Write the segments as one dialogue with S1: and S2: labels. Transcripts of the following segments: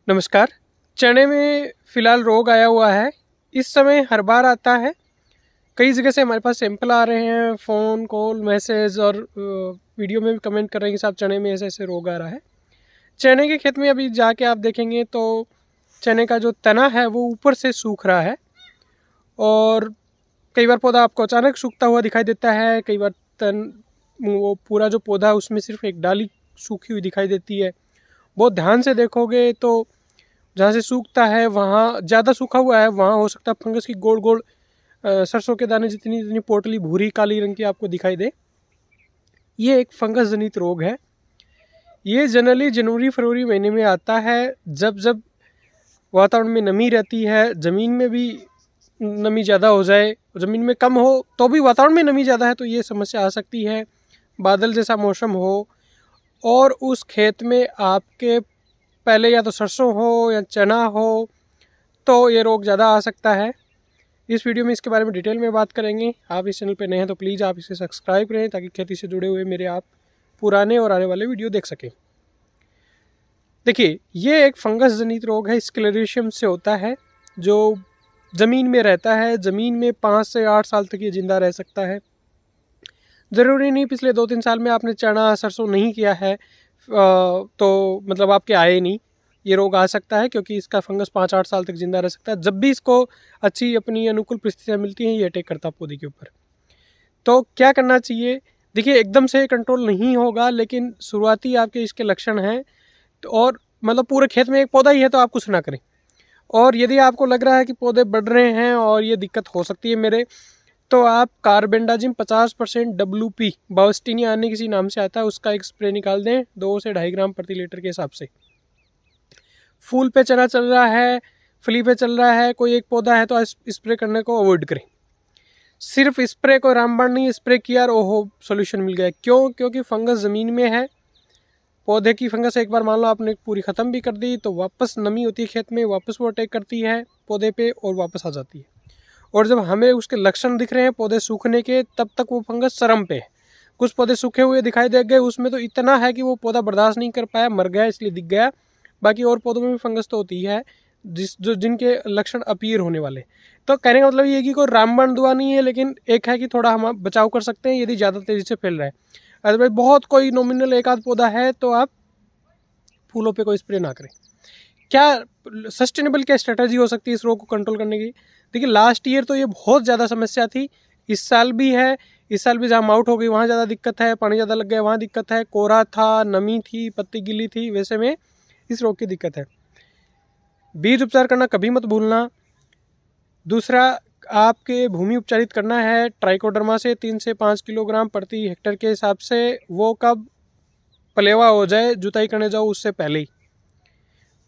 S1: नमस्कार। चने में फ़िलहाल रोग आया हुआ है। इस समय हर बार आता है। कई जगह से हमारे पास सैंपल आ रहे हैं, फ़ोन कॉल मैसेज और वीडियो में भी कमेंट कर रहे हैं कि साहब चने में ऐसे ऐसे रोग आ रहा है। चने के खेत में अभी जाके आप देखेंगे तो चने का जो तना है वो ऊपर से सूख रहा है और कई बार पौधा आपको अचानक सूखता हुआ दिखाई देता है। कई बार वो पूरा जो पौधा है उसमें सिर्फ एक डाली सूखी हुई दिखाई देती है। बहुत ध्यान से देखोगे तो जहाँ से सूखता है वहाँ ज़्यादा सूखा हुआ है, वहाँ हो सकता है फंगस की गोल गोल सरसों के दाने जितनी जितनी पोटली भूरी काली रंग की आपको दिखाई दे। ये एक फंगस जनित रोग है। ये जनरली जनवरी फरवरी महीने में आता है, जब जब वातावरण में नमी रहती है, ज़मीन में भी नमी ज़्यादा हो जाए, ज़मीन में कम हो तो भी वातावरण में नमी ज़्यादा है तो ये समस्या आ सकती है। बादल जैसा मौसम हो और उस खेत में आपके पहले या तो सरसों हो या चना हो तो ये रोग ज़्यादा आ सकता है। इस वीडियो में इसके बारे में डिटेल में बात करेंगे। आप इस चैनल पर नए हैं तो प्लीज़ आप इसे सब्सक्राइब करें ताकि खेती से जुड़े हुए मेरे आप पुराने और आने वाले वीडियो देख सकें। देखिए, ये एक फंगस जनित रोग है, स्क्लेरेशियम से होता है, जो ज़मीन में रहता है। ज़मीन में 5 से 8 साल तक ये ज़िंदा रह सकता है। ज़रूरी नहीं पिछले 2-3 साल में आपने चना सरसों नहीं किया है तो मतलब आपके आए नहीं, ये रोग आ सकता है क्योंकि इसका फंगस 5-8 साल तक जिंदा रह सकता है। जब भी इसको अच्छी अपनी अनुकूल परिस्थितियाँ मिलती हैं ये अटैक करता है पौधे के ऊपर। तो क्या करना चाहिए? देखिए, एकदम से कंट्रोल नहीं होगा लेकिन शुरुआती आपके इसके लक्षण हैं तो, और मतलब पूरे खेत में एक पौधा ही है तो आप कुछ ना करें। और यदि आपको लग रहा है कि पौधे बढ़ रहे हैं और ये दिक्कत हो सकती है मेरे, तो आप कार्बेंडाजिम 50% WP बायोस्टीनिया अन्य किसी नाम से आता है उसका एक स्प्रे निकाल दें 2 से 2.5 ग्राम प्रति लीटर के हिसाब से। फूल पे चना चल रहा है, फली पे चल रहा है, कोई एक पौधा है तो स्प्रे करने को अवॉइड करें। सिर्फ स्प्रे को रामबाण नहीं स्प्रे किया और ओहो सोल्यूशन मिल गया। क्यों? क्योंकि फंगस ज़मीन में है। पौधे की फंगस एक बार मान लो आपने पूरी ख़त्म भी कर दी तो वापस नमी होती है खेत में, वापस वो अटैक करती है पौधे पे और वापस आ जाती है। और जब हमें उसके लक्षण दिख रहे हैं पौधे सूखने के, तब तक वो फंगस चरम पे है। कुछ पौधे सूखे हुए दिखाई दे गए, उसमें तो इतना है कि वो पौधा बर्दाश्त नहीं कर पाया, मर गया इसलिए दिख गया। बाकी और पौधों में भी फंगस तो होती है जिनके लक्षण अपीयर होने वाले। तो कहने का मतलब ये कि कोई रामबाण दुआ नहीं है, लेकिन एक है कि थोड़ा हम बचाव कर सकते हैं यदि ज़्यादा तेज़ी से फैल रहा है। अदरवाइज बहुत कोई नॉमिनल एक आध पौधा है तो आप फूलों पे कोई स्प्रे ना करें। क्या सस्टेनेबल क्या स्ट्रेटजी हो सकती है इस रोग को कंट्रोल करने की? देखिए, लास्ट ईयर तो ये बहुत ज़्यादा समस्या थी, इस साल भी है। इस साल भी जहाँ माउट हो गई वहाँ ज़्यादा दिक्कत है, पानी ज़्यादा लग गया वहाँ दिक्कत है, कोहरा था, नमी थी, पत्ती गिली थी, वैसे में इस रोग की दिक्कत है। बीज उपचार करना कभी मत भूलना। दूसरा, आपके भूमि उपचारित करना है ट्राइकोडर्मा से 3 से 5 किलोग्राम प्रति हेक्टेयर के हिसाब से। वो कब पलेवा हो जाए, जुताई करने जाओ उससे पहले ही,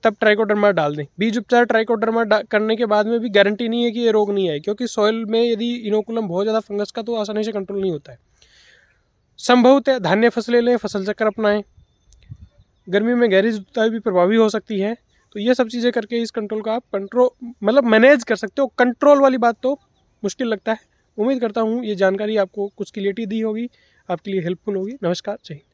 S1: तब ट्राइकोडर्मा डाल दें। बीज उपचार ट्राइकोडर्मा करने के बाद में भी गारंटी नहीं है कि ये रोग नहीं आए, क्योंकि सॉइल में यदि इनोकुलम बहुत ज़्यादा फंगस का तो आसानी से कंट्रोल नहीं होता है। संभवतः धान्य फसलें लें, फसल चक्र अपनाएं। गर्मी में गहरी जुताई भी प्रभावी हो सकती है। तो ये सब चीज़ें करके इस कंट्रोल का आप कंट्रोल मतलब मैनेज कर सकते हो। कंट्रोल वाली बात तो मुश्किल लगता है। उम्मीद करता हूँ ये जानकारी आपको कुछ क्लियरिटी दी होगी, आपके लिए हेल्पफुल होगी। नमस्कार, जय हिंद।